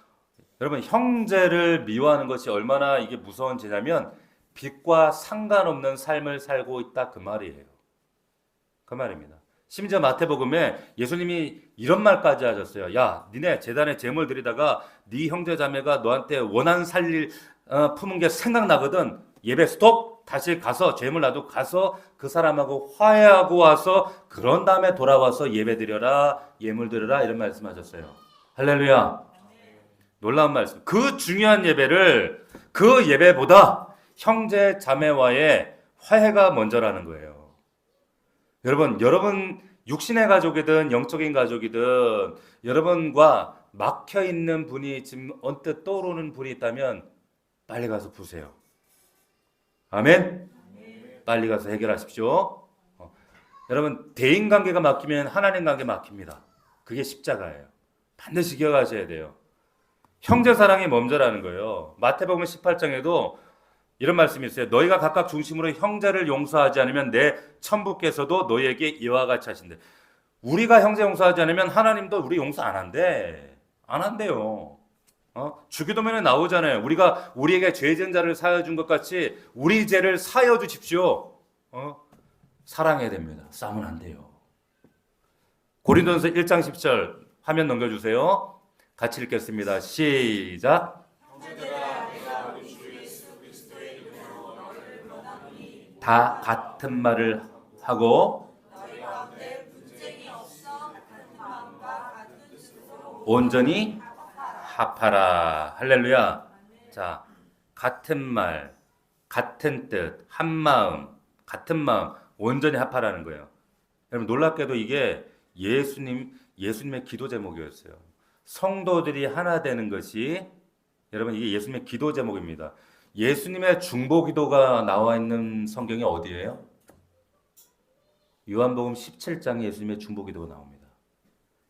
여러분, 형제를 미워하는 것이 얼마나 이게 무서운 죄냐면 빛과 상관없는 삶을 살고 있다 그 말이에요. 그 말입니다. 심지어 마태복음에 예수님이 이런 말까지 하셨어요. 야, 니네 제단에 제물 드리다가 네 형제 자매가 너한테 원한 살릴 품은 게 생각나거든. 예배 스톱. 다시 가서 제물 놔두고 가서 그 사람하고 화해하고 와서 그런 다음에 돌아와서 예배 드려라, 예물 드려라 이런 말씀하셨어요. 할렐루야. 놀라운 말씀. 그 중요한 예배를 그 예배보다 형제 자매와의 화해가 먼저라는 거예요. 여러분 육신의 가족이든 영적인 가족이든 여러분과 막혀 있는 분이 지금 언뜻 떠오르는 분이 있다면 빨리 가서 푸세요. 아멘. 빨리 가서 해결하십시오. 여러분, 대인 관계가 막히면 하나님 관계 막힙니다. 그게 십자가예요. 반드시 기억하셔야 돼요. 형제 사랑이 먼저라는 거예요. 마태복음 18장에도 이런 말씀이 있어요. 너희가 각각 중심으로 형제를 용서하지 않으면 내 천부께서도 너희에게 이와 같이 하신대. 우리가 형제 용서하지 않으면 하나님도 우리 용서 안 한대. 안 한대요. 주기도면에 나오잖아요. 우리가 우리에게 죄 지은 자를 사하여 준 것 같이 우리 죄를 사하여 주십시오. 사랑해야 됩니다. 싸우면 안 돼요. 고린도전서 1장 10절 화면 넘겨주세요. 같이 읽겠습니다. 시작. 다 같은 말을 하고 온전히 합하라. 할렐루야. 자, 같은 말, 같은 뜻, 한 마음, 같은 마음, 온전히 합하라는 거예요. 여러분, 놀랍게도 이게 예수님의 기도 제목이었어요. 성도들이 하나 되는 것이, 여러분, 이게 예수님의 기도 제목입니다. 예수님의 중보 기도가 나와 있는 성경이 어디예요? 요한복음 17장에 예수님의 중보 기도가 나옵니다.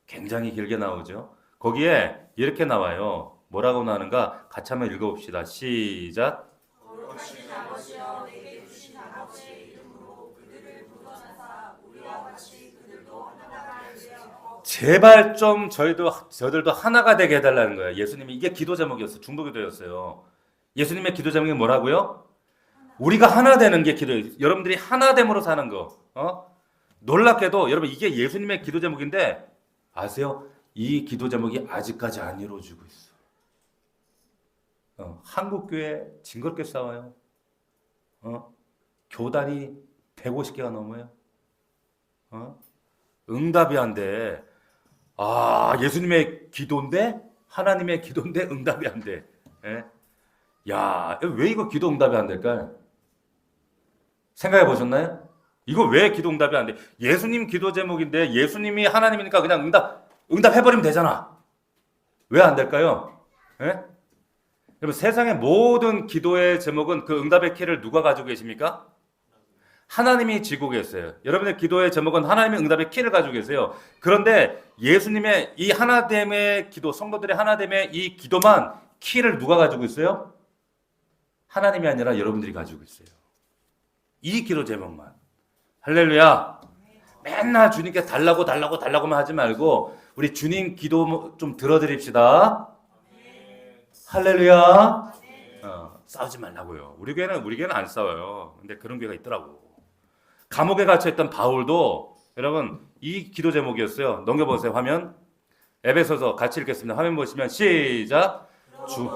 굉장히 길게 나오죠. 거기에 이렇게 나와요. 뭐라고 나오는가? 같이 한번 읽어봅시다. 시작. 거룩하신 아버지여 내게 주신 아버지의 이름으로 그들을 불러내사 우리와 같이 그들도 하나가 되게 제발 좀 저들도 하나가 되게 해달라는 거예요. 예수님이 이게 기도 제목이었어요. 중보 기도였어요. 예수님의 기도 제목이 뭐라고요? 우리가 하나 되는 게 기도예요. 여러분들이 하나됨으로 사는 거. 놀랍게도 여러분 이게 예수님의 기도 제목인데 아세요? 이 기도 제목이 아직까지 안 이루어지고 있어. 한국 교회 징그럽게 싸워요. 교단이 150개가 넘어요. 응답이 안 돼. 아, 예수님의 기도인데 하나님의 기도인데 응답이 안 돼. 예? 야, 왜 이거 기도 응답이 안 될까요? 생각해 보셨나요? 이거 왜 기도 응답이 안 돼? 예수님 기도 제목인데 예수님이 하나님이니까 그냥 응답해버리면 되잖아. 왜 안 될까요? 예? 여러분, 세상의 모든 기도의 제목은 그 응답의 키를 누가 가지고 계십니까? 하나님이 쥐고 계세요. 여러분의 기도의 제목은 하나님의 응답의 키를 가지고 계세요. 그런데 예수님의 이 하나됨의 기도, 성도들의 하나됨의 이 기도만 키를 누가 가지고 있어요? 하나님이 아니라 여러분들이 가지고 있어요. 이 기도 제목만. 할렐루야. 맨날 주님께 달라고만 하지 말고 우리 주님 기도 좀 들어드립시다. 할렐루야. 싸우지 말라고요. 우리 교회는 안 싸워요. 근데 그런 교회가 있더라고. 감옥에 갇혀있던 바울도 여러분 이 기도 제목이었어요. 넘겨보세요. 화면. 에베소서 같이 읽겠습니다. 화면 보시면 시작. 주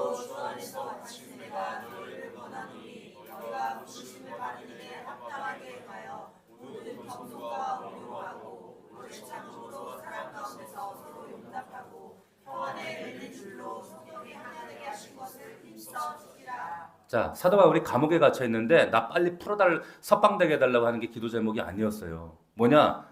자, 사도 바울이 감옥에 갇혀 있는데 나 빨리 석방되게 해달라고 하는 게 기도 제목이 아니었어요. 뭐냐?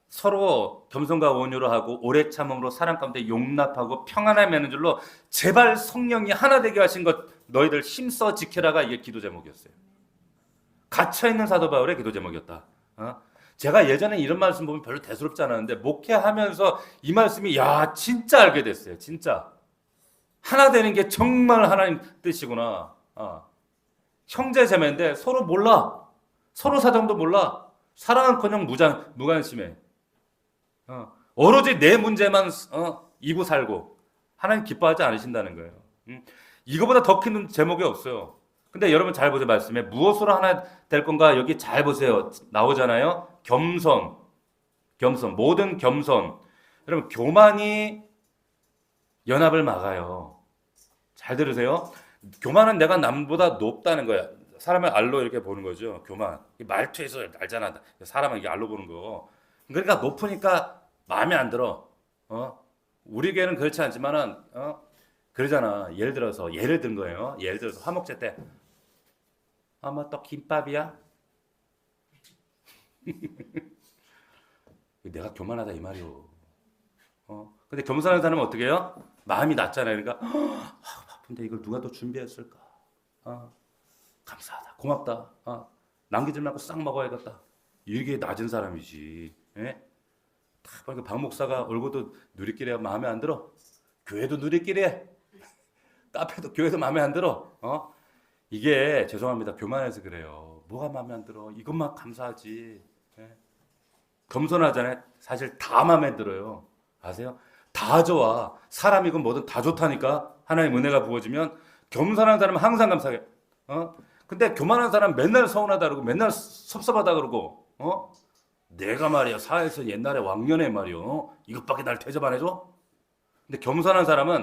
서로 겸손과 온유로 하고 오래 참음으로 사랑 가운데 용납하고 평안함 맺는 줄로 제발 성령이 하나 되게 하신 것 너희들 힘써 지켜라가 이게 기도 제목이었어요. 갇혀 있는 사도 바울의 기도 제목이었다. 제가 예전에 이런 말씀 보면 별로 대수롭지 않았는데 목회하면서 이 말씀이 야 진짜 알게 됐어요. 진짜 하나 되는 게 정말 하나님 뜻이구나. 형제자매인데 서로 몰라. 서로 사정도 몰라. 사랑은커녕 무관심해. 오로지 내 문제만 이고 살고 하나님 기뻐하지 않으신다는 거예요. 이거보다 더 큰 제목이 없어요. 근데 여러분 잘 보세요. 말씀에 무엇으로 하나 될 건가 여기 잘 보세요. 나오잖아요. 겸손, 모든 겸손. 여러분 교만이 연합을 막아요. 잘 들으세요. 교만은 내가 남보다 높다는 거야. 사람을 알로 이렇게 보는 거죠. 교만. 말투에서 알잖아. 사람을 이게 알로 보는 거. 그러니까 높으니까 마음에 안 들어. 우리 교회는 그렇지 않지만은 그러잖아. 예를 든 거예요. 예를 들어서 화목제 때 뭐 또 김밥이야? 내가 교만하다 이 말이요. 근데 겸손한 사람은 어떻게 해요? 마음이 낮잖아요. 그러니까 바쁜데 이걸 누가 또 준비했을까? 감사하다, 고맙다. 남기지 말고 싹 먹어야겠다. 이게 낮은 사람이지. 예? 딱 보니까 박 목사가 얼굴도 누리끼리야 마음에 안 들어. 교회도 누리끼리해. 카페도 교회도 마음에 안 들어. 이게 죄송합니다. 교만해서 그래요. 뭐가 마음에 안 들어? 이것만 감사하지. 예? 겸손하잖아요. 사실 다 마음에 들어요. 아세요? 다 좋아. 사람이건 뭐든 다 좋다니까. 하나님 은혜가 부어지면 겸손한 사람은 항상 감사해. 근데 교만한 사람 맨날 서운하다 그러고 맨날 섭섭하다 그러고 내가 말이야 사회에서 옛날에 왕년에 말이요 이것밖에 날 대접 안 해줘? 근데 겸손한 사람은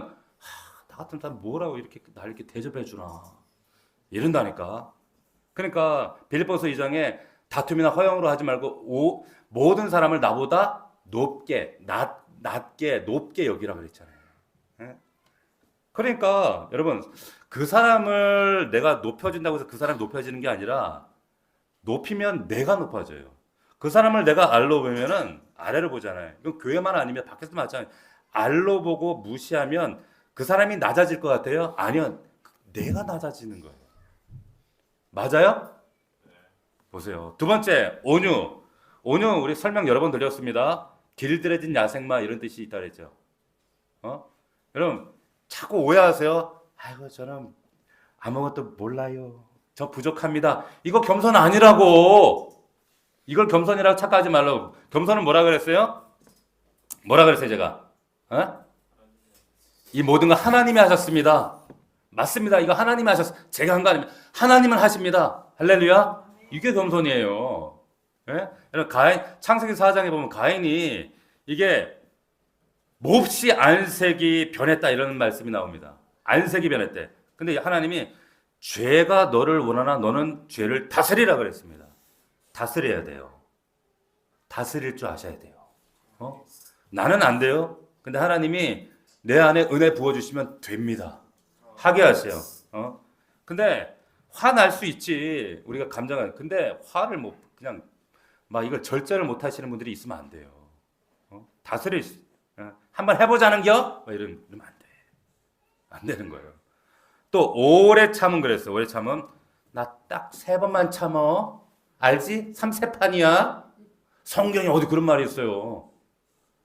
나 같은 사람 뭐라고 이렇게 날 이렇게 대접해 주나 이런다니까. 그러니까 빌립보서 2장에 다툼이나 허영으로 하지 말고 모든 사람을 나보다 높게 높게 여기라 그랬잖아요. 예? 그러니까 여러분 그 사람을 내가 높여준다고 해서 그 사람이 높여지는 게 아니라 높이면 내가 높아져요. 그 사람을 내가 알로 보면은 아래로 보잖아요. 이건 교회만 아니면 밖에서 마찬가지잖아요. 알로 보고 무시하면 그 사람이 낮아질 것 같아요? 아니요. 내가 낮아지는 거예요. 맞아요? 보세요. 두 번째, 온유. 온유 우리 설명 여러 번 드렸습니다. 길들여진 야생마 이런 뜻이 있다 그랬죠. 여러분 자꾸 오해하세요. 아이고 저는 아무것도 몰라요. 저 부족합니다. 이거 겸손 아니라고. 이걸 겸손이라고 착각하지 말라고. 겸손은 뭐라 그랬어요? 뭐라 그랬어요 제가? 이 모든 거 하나님이 하셨습니다. 맞습니다. 이거 하나님이 하셨어요. 제가 한 거 아닙니다. 하나님은 하십니다. 할렐루야. 이게 겸손이에요. 예? 여러분 창세기 4장에 보면 가인이 이게 몹시 안색이 변했다 이런 말씀이 나옵니다. 안색이 변했대. 근데 하나님이 죄가 너를 원하나 너는 죄를 다스리라 그랬습니다. 다스려야 돼요. 다스릴 줄 아셔야 돼요. 나는 안 돼요. 근데 하나님이 내 안에 은혜 부어주시면 됩니다. 하게 하세요. 근데 화날 수 있지. 우리가 감정을. 근데 화를 뭐 그냥 막 이걸 절제를 못 하시는 분들이 있으면 안 돼요. 다스릴 수, 한번 해보자는겨? 이러면 안 돼. 안 되는 거예요. 또 오래 참은 그랬어. 오래 참은 나 딱 3번만 참어. 알지? 3세판이야. 성경에 어디 그런 말이 있어요.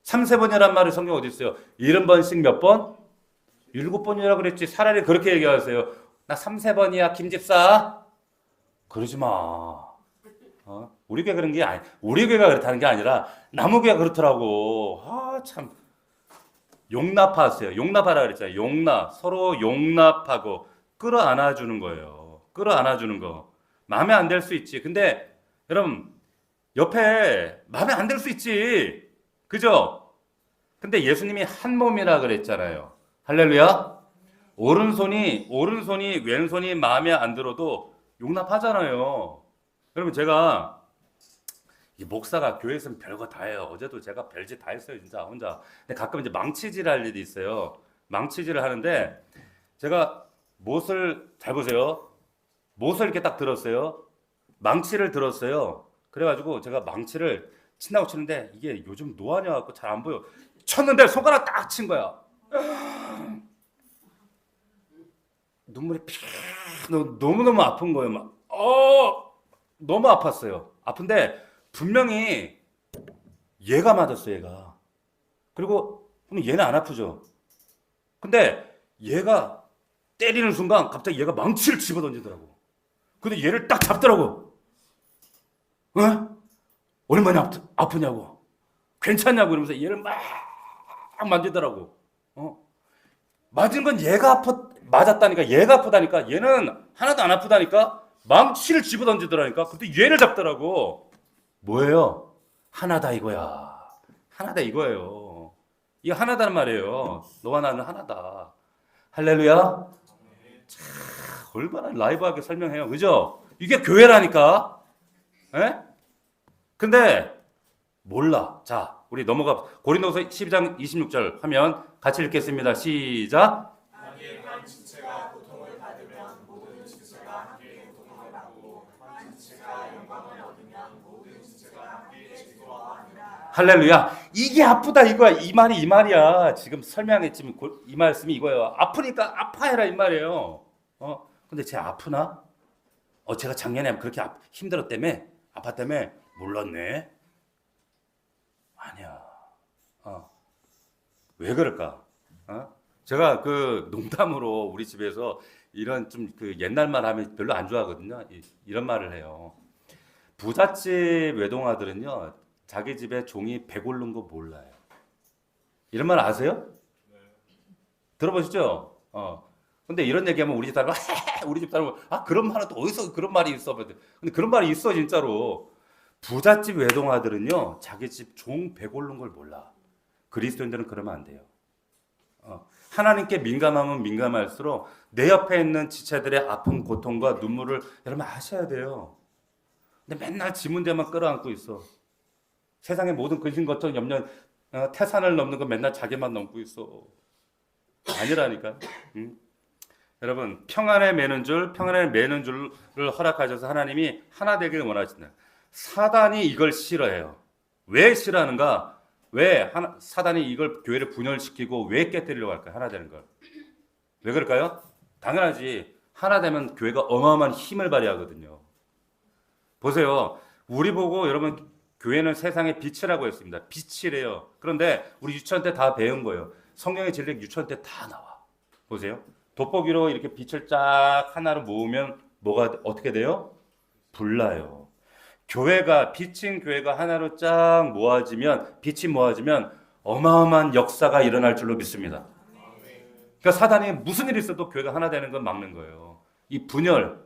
3세번이란 말이 성경에 어디 있어요? 70번씩 몇 번? 7번이라 그랬지. 차라리 그렇게 얘기하세요. 나 3세번이야 김집사. 그러지 마. 우리 교회 그런 게 아니, 우리 교회가 그렇다는 게 아니라 나무 교회가 그렇더라고. 참 용납하세요. 용납하라 그랬잖아요. 용납, 서로 용납하고 끌어안아 주는 거예요. 끌어안아 주는 거. 마음에 안 들 수 있지. 근데 여러분 옆에 마음에 안 들 수 있지. 그죠? 근데 예수님이 한 몸이라 그랬잖아요. 할렐루야. 오른손이 왼손이 마음에 안 들어도 용납하잖아요. 여러분 제가 이 목사가 교회에서는 별거 다 해요. 어제도 제가 별짓 다 했어요, 진짜 혼자. 근데 가끔 이제 망치질 할 일이 있어요. 망치질을 하는데 제가 못을 잘 보세요. 못을 이렇게 딱 들었어요. 망치를 들었어요. 그래가지고 제가 망치를 친다고 치는데 이게 요즘 노안이 와갖고 잘 안 보여. 쳤는데 손가락 딱 친 거야. 눈물이 피 너무너무 아픈 거예요. 막 너무 아팠어요. 아픈데 분명히 얘가 맞았어, 얘가. 그리고 그럼 얘는 안 아프죠. 근데 얘가 때리는 순간 갑자기 얘가 망치를 집어 던지더라고. 근데 얘를 딱 잡더라고. 얼마나 아프냐고. 괜찮냐고 이러면서 얘를 막 만지더라고. 맞은 건 얘가 맞았다니까. 얘가 아프다니까. 얘는 하나도 안 아프다니까. 망치를 집어 던지더라니까. 근데 얘를 잡더라고. 뭐예요? 하나다 이거야. 하나다 이거예요. 이거 하나다는 말이에요. 너와 나는 하나다. 할렐루야. 참, 얼마나 라이브하게 설명해요. 그죠? 이게 교회라니까. 에? 근데 몰라. 자, 우리 넘어가. 고린도서 12장 26절 하면 같이 읽겠습니다. 시작. 할렐루야. 이게 아프다 이거야. 이 말이 이 말이야. 지금 설명했지만 이 말씀이 이거예요. 아프니까 아파해라 이 말이에요. 근데 쟤 아프나? 제가 작년에 그렇게 힘들었다며? 아팠다며? 몰랐네. 아니야. 왜 그럴까? 제가 그 농담으로 우리 집에서 이런 좀 그 옛날 말 하면 별로 안 좋아하거든요. 이런 말을 해요. 부잣집 외동아들은요, 자기 집에 종이 배고른 거 몰라요. 이런 말 아세요? 들어보시죠? 근데 이런 얘기하면 우리 집 사람, 우리 집 사람, 그런 말은 또 어디서 그런 말이 있어? 근데 그런 말이 있어, 진짜로. 부잣집 외동아들은요, 자기 집 종 배고른 걸 몰라. 그리스도인들은 그러면 안 돼요. 하나님께 민감하면 민감할수록 내 옆에 있는 지체들의 아픔, 고통과 눈물을 여러분 아셔야 돼요. 근데 맨날 지 문제만 끌어안고 있어. 세상의 모든 근심, 걱정, 염려, 태산을 넘는 거 맨날 자기만 넘고 있어. 아니라니까. 여러분, 평안에 매는 줄을 허락하셔서 하나님이 하나 되기를 원하신다. 사단이 이걸 싫어해요. 왜 싫어하는가? 왜 사단이 이걸 교회를 분열시키고 왜 깨뜨리려고 할까요? 하나 되는 걸. 왜 그럴까요? 당연하지. 하나 되면 교회가 어마어마한 힘을 발휘하거든요. 보세요. 우리 보고 여러분 교회는 세상의 빛이라고 했습니다. 빛이래요. 그런데 우리 유치원 때 다 배운 거예요. 성경의 진리 유치원 때 다 나와. 보세요. 돋보기로 이렇게 빛을 쫙 하나로 모으면 뭐가 어떻게 돼요? 불나요. 교회가 빛인 교회가 하나로 쫙 모아지면 빛이 모아지면 어마어마한 역사가 일어날 줄로 믿습니다. 그러니까 사단이 무슨 일이 있어도 교회가 하나 되는 건 막는 거예요. 이 분열.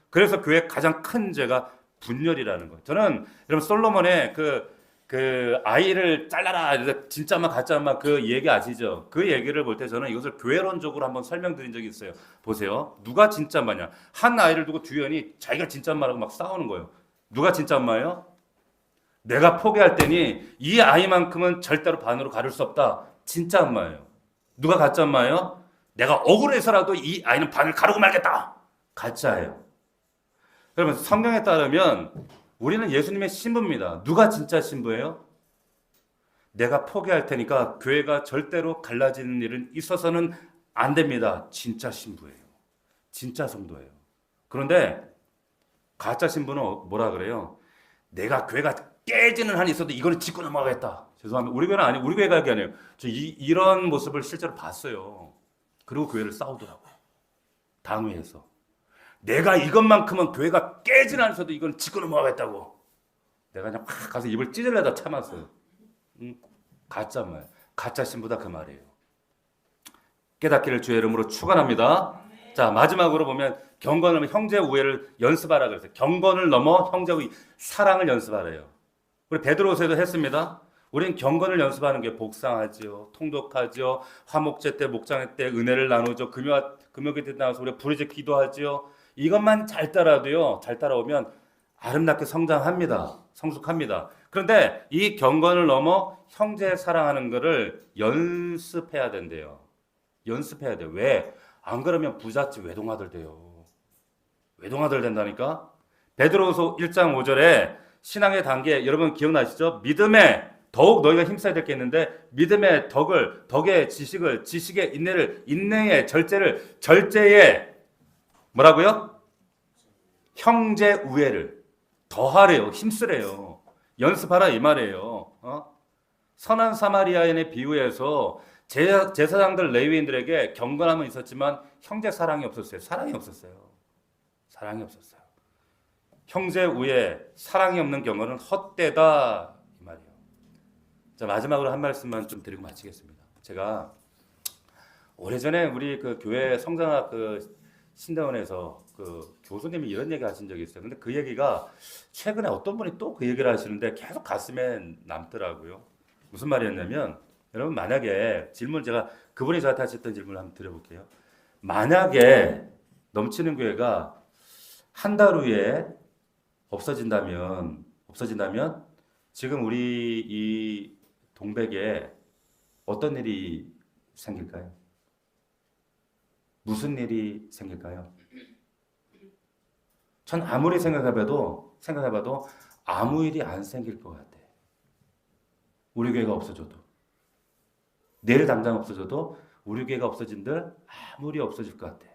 그래서 교회의 가장 큰 죄가 분열이라는 거예요. 저는 여러분 솔로몬의 그 아이를 잘라라 진짜만 가짜만 그 얘기 아시죠? 그 얘기를 볼 때 저는 이것을 교회론적으로 한번 설명드린 적이 있어요. 보세요. 누가 진짜마냐? 한 아이를 두고 듀연이 자기가 진짜마라고 막 싸우는 거예요. 누가 진짜마예요? 내가 포기할 때니 이 아이만큼은 절대로 반으로 가릴 수 없다. 진짜 엄마예요. 누가 가짜 엄마예요? 내가 억울해서라도 이 아이는 반을 가르고 말겠다. 가짜예요. 여러분, 성경에 따르면 우리는 예수님의 신부입니다. 누가 진짜 신부예요? 내가 포기할 테니까 교회가 절대로 갈라지는 일은 있어서는 안 됩니다. 진짜 신부예요. 진짜 성도예요. 그런데 가짜 신부는 뭐라 그래요? 내가 교회가 깨지는 한이 있어도 이거는 짚고 넘어가겠다. 죄송합니다. 우리 교회는 아니에요. 우리 교회가 그게 아니에요. 이런 모습을 실제로 봤어요. 그리고 교회를 싸우더라고요. 당회에서. 내가 이것만큼은 교회가 깨지는 한이 있어도 이건 짚고 넘어가겠다고. 내가 그냥 확 가서 입을 찢으려다 참았어요. 가짜 말. 가짜 신부다 그 말이에요. 깨닫기를 주의 이름으로 축원합니다. 자, 마지막으로 보면 경건을 형제 우애를 연습하라 그랬어요. 경건을 넘어 형제 우애, 사랑을 연습하래요. 우리 베드로서에도 했습니다. 우리는 경건을 연습하는 게 복상하지요, 통독하지요, 화목제 때, 목장회 때 은혜를 나누죠, 금요일 때 나와서 우리가 부르짖 기도하지요. 이것만 잘 따라도요, 잘 따라오면 아름답게 성장합니다. 성숙합니다. 그런데 이 경건을 넘어 형제 사랑하는 것을 연습해야 된대요. 연습해야 돼요. 왜? 안 그러면 부잣집 외동아들 돼요. 외동아들 된다니까? 베드로후서 1장 5절에 신앙의 단계, 여러분 기억나시죠? 믿음에 더욱 너희가 힘써야 될 게 있는데, 믿음의 덕의 지식을, 지식의 인내를, 인내의 절제의 뭐라고요? 형제 우애를 더하래요. 힘쓰래요. 연습하라 이 말이에요. 선한 사마리아인의 비유에서 제사장들 레위인들에게 경건함은 있었지만 형제 사랑이 없었어요. 사랑이 없었어요. 형제 우애, 사랑이 없는 경건은 헛되다 이 말이에요. 자, 마지막으로 한 말씀만 좀 드리고 마치겠습니다. 제가 오래전에 우리 그 교회 성장학 그 신대원에서 그 교수님이 이런 얘기 하신 적이 있어요. 근데 그 얘기가 최근에 어떤 분이 또 그 얘기를 하시는데 계속 가슴에 남더라고요. 무슨 말이었냐면, 여러분 만약에 제가 그분이 저한테 하셨던 질문을 한번 드려볼게요. 만약에 넘치는 교회가 한 달 후에 없어진다면 지금 우리 이 동백에 어떤 일이 생길까요? 무슨 일이 생길까요? 전 아무리 생각해봐도 아무 일이 안 생길 것 같아. 우리 교회가 없어져도. 내일 당장 없어져도 우리 교회가 없어진들 아무리 없어질 것 같아.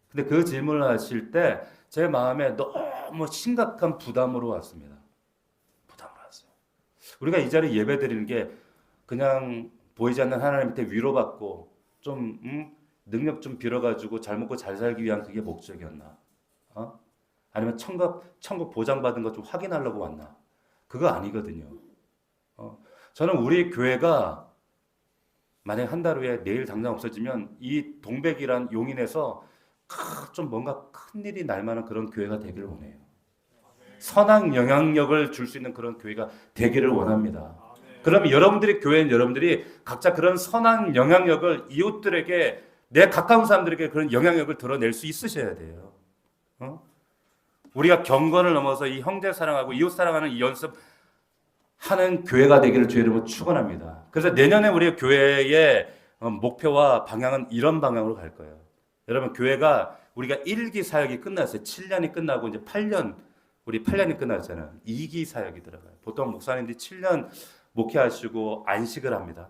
근데 그 질문을 하실 때 제 마음에 너무 심각한 부담으로 왔습니다. 우리가 이 자리에 예배 드리는 게 그냥 보이지 않는 하나님 밑에 위로받고 좀 능력 좀 빌어가지고 잘 먹고 잘 살기 위한 그게 목적이었나? 아니면 천국 보장받은 것 좀 확인하려고 왔나? 그거 아니거든요. 저는 우리 교회가 만약 한 달 후에 내일 당장 없어지면 이 동백이란 용인에서 좀 뭔가 큰 일이 날 만한 그런 교회가 되기를 원해요. 선한 영향력을 줄 수 있는 그런 교회가 되기를 원합니다. 그러면 여러분들이 각자 그런 선한 영향력을 이웃들에게, 내 가까운 사람들에게 그런 영향력을 드러낼 수 있으셔야 돼요. 우리가 경건을 넘어서 이 형제 사랑하고 이웃 사랑하는 이 연습하는 교회가 되기를 주의 이름으로 축원합니다. 그래서 내년에 우리 교회의 목표와 방향은 이런 방향으로 갈 거예요. 여러분, 우리가 1기 사역이 끝났어요. 7년이 끝나고 이제 8년이 끝났잖아요. 2기 사역이 들어가요. 보통 목사님들이 7년 목회하시고 안식을 합니다.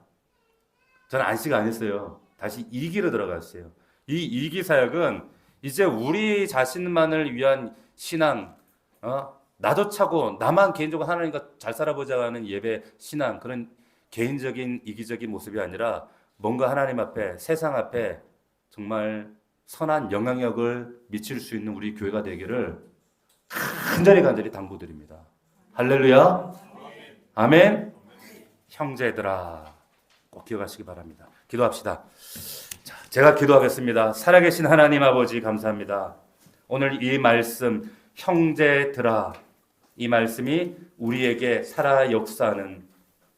저는 안식 안 했어요. 다시 2기로 들어갔어요. 이 2기 사역은 이제 우리 자신만을 위한 신앙, 나도 차고 나만 개인적으로 하나님과 잘 살아보자 하는 예배 신앙, 그런 개인적인 이기적인 모습이 아니라 뭔가 하나님 앞에, 세상 앞에 정말 선한 영향력을 미칠 수 있는 우리 교회가 되기를 간절히 당부드립니다. 할렐루야. 아멘. 형제들아, 꼭 기억하시기 바랍니다. 기도합시다. 자, 제가 기도하겠습니다. 살아계신 하나님 아버지 감사합니다. 오늘 이 말씀, 형제들아, 이 말씀이 우리에게 살아 역사하는,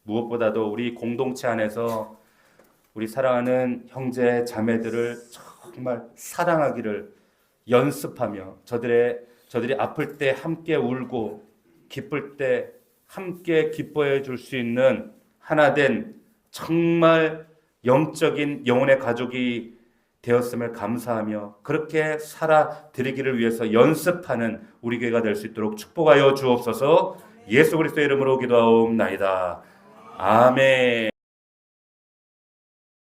무엇보다도 우리 공동체 안에서 우리 사랑하는 형제 자매들을 정말 사랑하기를 연습하며 저들이 아플 때 함께 울고 기쁠 때 함께 기뻐해 줄 수 있는 하나된 정말 영적인 영혼의 가족이 되었음을 감사하며 그렇게 살아드리기를 위해서 연습하는 우리 교회가 될 수 있도록 축복하여 주옵소서. 예수 그리스도의 이름으로 기도하옵나이다. 아멘.